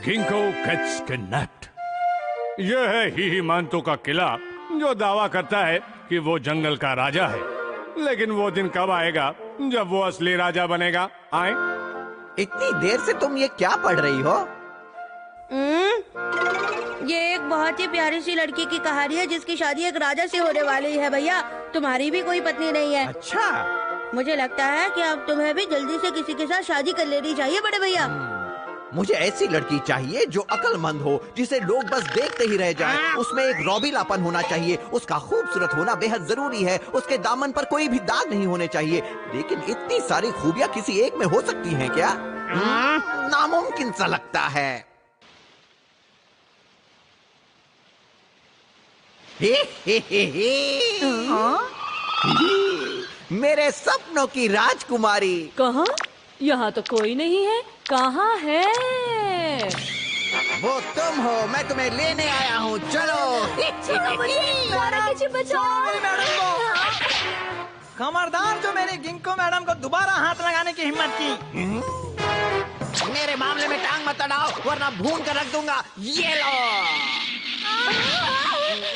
Ginkgo gets kidnapped. यह है हिमांतो का किला, जो दावा करता है कि वो जंगल का राजा है। लेकिन वो दिन कब आएगा जब वो असली राजा बनेगा? आए। इतनी देर से तुम ये क्या पढ़ रही हो? ये एक बहुत ही प्यारी सी लड़की की कहानी है जिसकी शादी एक राजा से होने वाली है। भैया, तुम्हारी भी कोई पत्नी नहीं है। अच्छा, मुझे लगता है कि अब तुम्हें भी जल्दी से किसी के साथ शादी कर लेनी चाहिए बड़े भैया। मुझे ऐसी लड़की चाहिए जो अक्लमंद हो, जिसे लोग बस देखते ही रह जाएं। उसमें एक रौबीलापन होना चाहिए। उसका खूबसूरत होना बेहद जरूरी है। उसके दामन पर कोई भी दाग नहीं होने चाहिए। लेकिन इतनी सारी खूबियां किसी एक में हो सकती हैं क्या? नामुमकिन सा लगता है। मेरे सपनों की राजकुमारी। कहाँ? यहाँ तो कोई नहीं है। कहाँ है? वो तुम हो, मैं तुम्हें लेने आया हूँ। चलो। खबरदार जो मेरी गिंको मैडम को दोबारा हाथ लगाने की हिम्मत की। मेरे मामले में टांग मत अड़ाओ, वरना भून कर रख दूंगा। ये लो,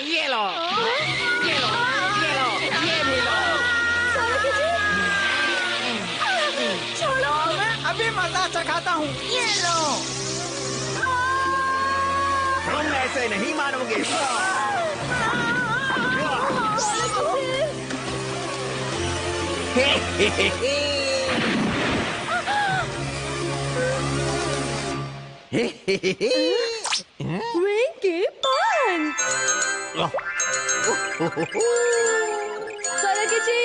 ये लो, ये लो, ये लो, ये भी लो। छोड़ो, मैं अभी मजा चखाता हूँ। ये लो। तुम ऐसे नहीं मानोगे। विंकी पंच। सरकिची,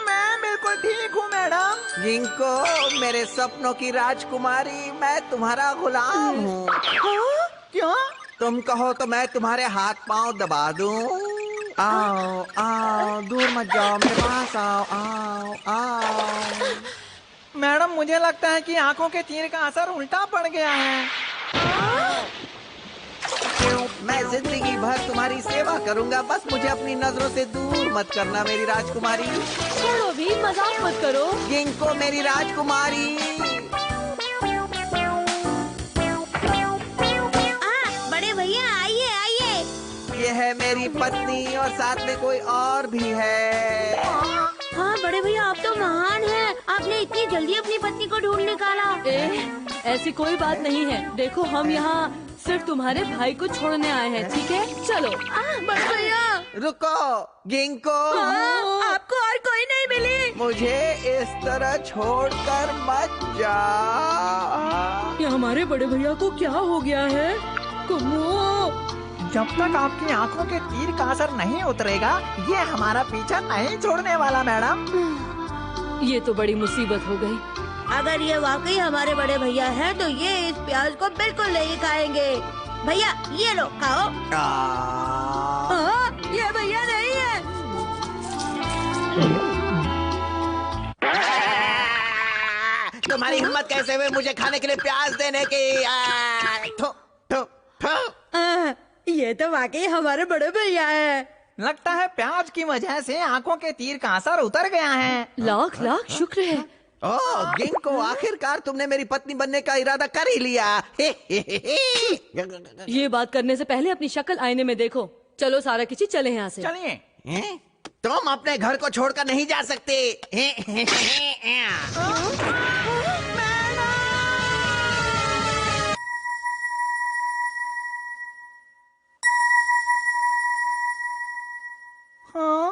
मैं बिल्कुल ठीक हूँ मैडम। जिनको मेरे सपनों की राजकुमारी, मैं तुम्हारा गुलाम हूँ। क्यों? तुम कहो तो मैं तुम्हारे हाथ पांव दबा दूं। आओ आओ, दूर मत जाओ, मेरे पास आओ। आओ आओ। मैडम, मुझे लगता है कि आंखों के तीर का असर उल्टा पड़ गया है। मैं जिंदगी भर तुम्हारी सेवा करूंगा, बस मुझे अपनी नजरों से दूर मत करना मेरी राजकुमारी। छोड़ो भी, मजाक मत करो। जिनको मेरी राजकुमारी। बड़े भैया, आइए आइए। ये है मेरी पत्नी और साथ में कोई और भी है। हाँ बड़े भैया, आप तो महान हैं। आपने इतनी जल्दी अपनी पत्नी को ढूंढ निकाला। ऐसी कोई बात नहीं है। देखो, हम यहाँ सिर्फ तुम्हारे भाई को छोड़ने आए हैं, ठीक है? चलो। बड़े भैया, रुको गिंको। आपको और कोई नहीं मिली? मुझे इस तरह छोड़कर मत जा। ये हमारे बड़े भैया को क्या हो गया है? कुमो, जब तक आपकी आंखों के तीर का असर नहीं उतरेगा, ये हमारा पीछा नहीं छोड़ने वाला मैडम। ये तो बड़ी मुसीबत हो गई। अगर ये वाकई हमारे बड़े भैया हैं, तो ये इस प्याज को बिल्कुल नहीं खाएंगे। भैया, ये लो, खाओ। ये भैया नहीं है। तुम्हारी हिम्मत कैसे हुई मुझे खाने के लिए प्याज देने की? ठो, ठो, ठो। ये तो वाकई हमारे बड़े भैया हैं। लगता है प्याज की वजह से आंखों के तीर का असर उतर गया है। लाख लाख शुक्र है। ओह गिंको, आखिरकार तुमने मेरी पत्नी बनने का इरादा कर ही लिया। ये बात करने से पहले अपनी शक्ल आईने में देखो। चलो सारा किसी, चले यहाँ से। चलिए। तुम अपने घर को छोड़कर नहीं जा सकते। हाँ,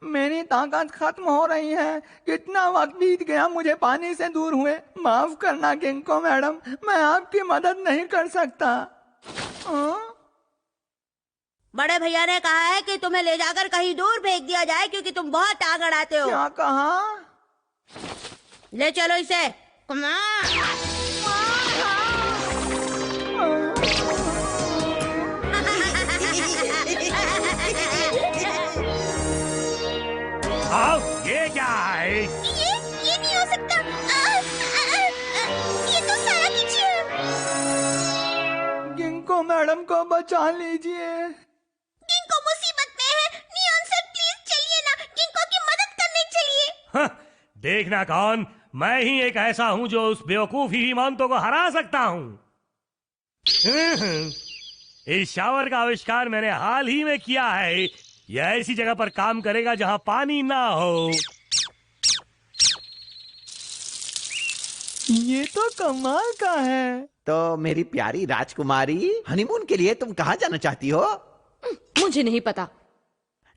मेरी ताकत खत्म हो रही है। कितना वक्त बीत गया मुझे पानी से दूर हुए। माफ करना गिंको मैडम, मैं आपकी मदद नहीं कर सकता। बड़े भैया ने कहा है कि तुम्हें ले जाकर कहीं दूर फेंक दिया जाए, क्योंकि तुम बहुत टांग अड़ाते हो। क्या कहा? ले चलो इसे। ये क्या है? ये नहीं हो सकता। ये तो सारा किच है। गिंको मैडम को बचा लीजिए। गिंको मुसीबत में है। नियॉन सर, प्लीज चलिए ना, गिंको की मदद करने चलिए। देखना कौन, मैं ही एक ऐसा हूँ जो उस बेवकूफ हिमांतो को हरा सकता हूँ। इस शावर का आविष्कार मैंने हाल ही में किया है। यह ऐसी जगह पर काम करेगा जहाँ पानी ना हो। ये तो कमाल का है। तो मेरी प्यारी राजकुमारी, हनीमून के लिए तुम कहाँ जाना चाहती हो? मुझे नहीं पता।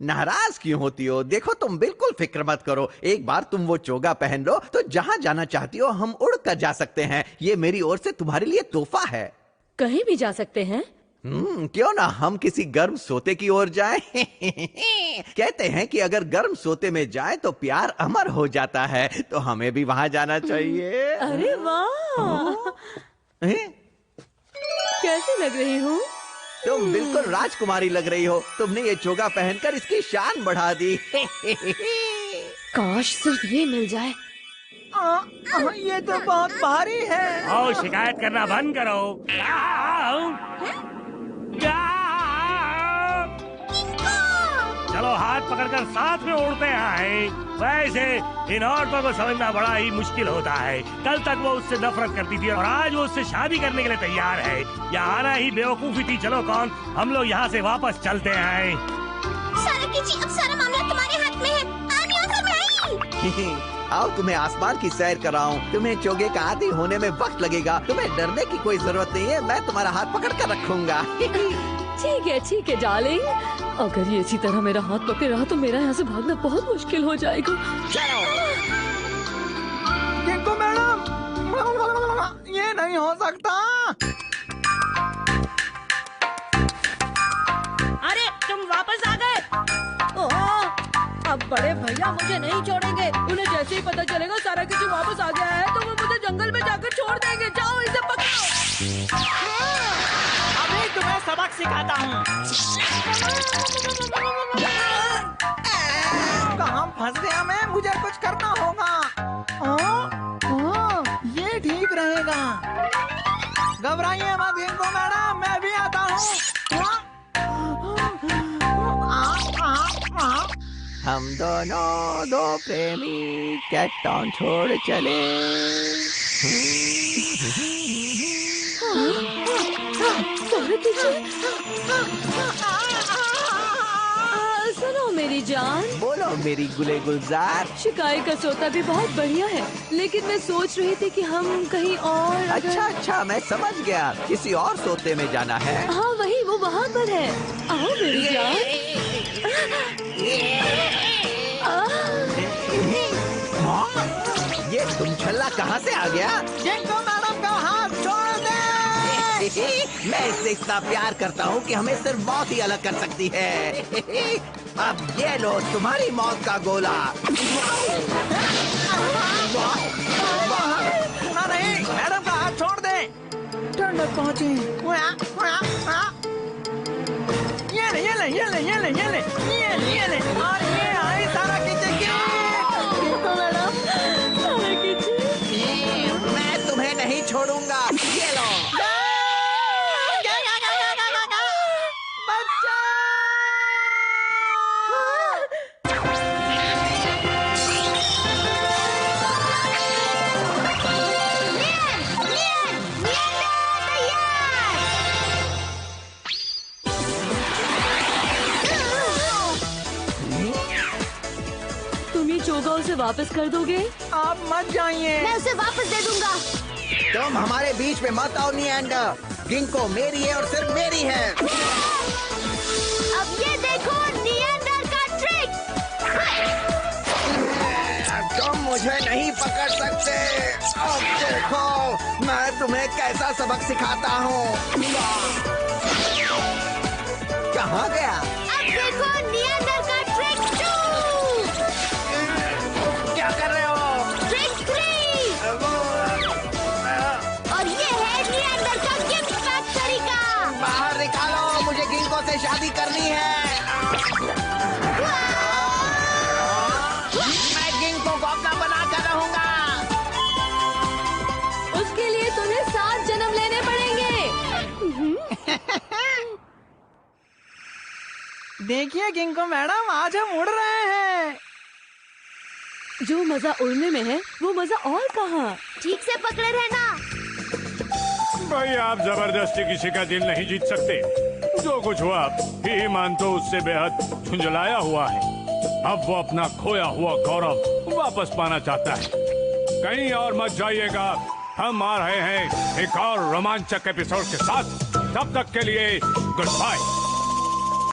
नाराज क्यों होती हो? देखो, तुम बिल्कुल फिक्र मत करो। एक बार तुम वो चोगा पहन लो तो जहाँ जाना चाहती हो हम उड़ कर जा सकते हैं। ये मेरी ओर से तुम्हारे लिए तोहफा है। कहीं भी जा सकते हैं? क्यों ना हम किसी गर्म सोते की ओर जाएं? कहते हैं कि अगर गर्म सोते में जाए तो प्यार अमर हो जाता है, तो हमें भी वहां जाना चाहिए। अरे वाह, कैसी लग रही हूँ? तुम बिल्कुल राजकुमारी लग रही हो। तुमने ये चोगा पहनकर इसकी शान बढ़ा दी। काश सिर्फ ये मिल जाए। ये तो बहुत भारी है। आओ, शिकायत करना बंद करो। चलो हाथ पकड़कर साथ में उड़ते हैं। वैसे इन औरतों को समझना बड़ा ही मुश्किल होता है। कल तक वो उससे नफरत करती थी और आज वो उससे शादी करने के लिए तैयार है। यहाँ आना ही बेवकूफी थी। चलो कौन, हम लोग यहाँ से वापस चलते हैं। सारा किची, अब सारा मामला तुम्हारे हाथ में है। आओ तुम्हें आसमान की सैर कराऊं। तुम्हें चोगे का आदी होने में वक्त लगेगा। तुम्हें डरने की कोई जरूरत नहीं है। मैं तुम्हारा हाथ पकड़ कर रखूंगा। ठीक है डार्लिंग। अगर ये इसी तरह मेरा हाथ पकड़े रहा तो मेरा यहाँ से भागना बहुत मुश्किल हो जाएगा। चलो। गिंको मैडम, ये नहीं हो सकता। अरे तुम वापस आ गए। अब बड़े भैया मुझे नहीं छोड़ेंगे। उन्हें जैसे ही पता चलेगा सारा किसी वापस आ गया है तो वो मुझे जंगल में जाकर छोड़ देंगे। जाओ इसे पकड़ो। अभी तुम्हें सबक सिखाता हूँ। कहाँ फंस गया मैं? मुझे कुछ करना होगा। ये ठीक रहेगा। घबराइए मत गिंको मैडम, मैं भी आता हूँ। हम दोनों दो प्रेमी कैट टाउन छोड़ चले। सुनो मेरी जान। बोलो मेरी गुले गुलजार। शिकायत का सोता भी बहुत बढ़िया है, लेकिन मैं सोच रही थी कि हम कहीं और अच्छा, मैं समझ गया। किसी और सोते में जाना है। हाँ वही, वो वहाँ पर है। आओ मेरी जान। ये तुम छल्ला कहाँ से आ गया? गिंको मैडम का हाथ छोड़ दे। मैं इससे इतना प्यार करता हूँ कि हमें सिर्फ मौत ही अलग कर सकती है। अब ये लो तुम्हारी मौत का गोला। नहीं, मैडम का हाथ छोड़ दे। ठंडक पहुँची। ये ले और ये आई सारा मैं तुम्हें नहीं छोड़ूंगा। ये लो। चोगा उसे वापस कर दोगे? आप मत जाइए। मैं उसे वापस दे दूंगा। तुम हमारे बीच में मत आओ निएंडर। गिंको मेरी है और सिर्फ मेरी है। अब ये देखो निएंडर का ट्रिक। तुम मुझे नहीं पकड़ सकते। अब देखो मैं तुम्हें कैसा सबक सिखाता हूँ। कहाँ गया? अब देखो निएंडर का ट्रिक 2। क्या कर रहे हो? ट्रिक 3। और ये है निएंडर का गिफ्ट पैक तरीका। बाहर निकालो, मुझे गिंको से शादी करनी है। मैं गिंको को अपना बना कर रहूंगा। उसके लिए तुम्हें 7 जन्म लेने पड़ेंगे। देखिए गिंको मैडम, आज हम उड़ रहे हैं। जो मजा उड़ने में है वो मजा और कहाँ। ठीक से पकड़े रहना। भाई आप जबरदस्ती किसी का दिल नहीं जीत सकते। जो कुछ हुआ हीमान तो उससे बेहद झुंझलाया हुआ है। अब वो अपना खोया हुआ गौरव वापस पाना चाहता है। कहीं और मत जाइएगा, हम आ रहे हैं एक और रोमांचक एपिसोड के साथ। तब तक के लिए गुड बाय।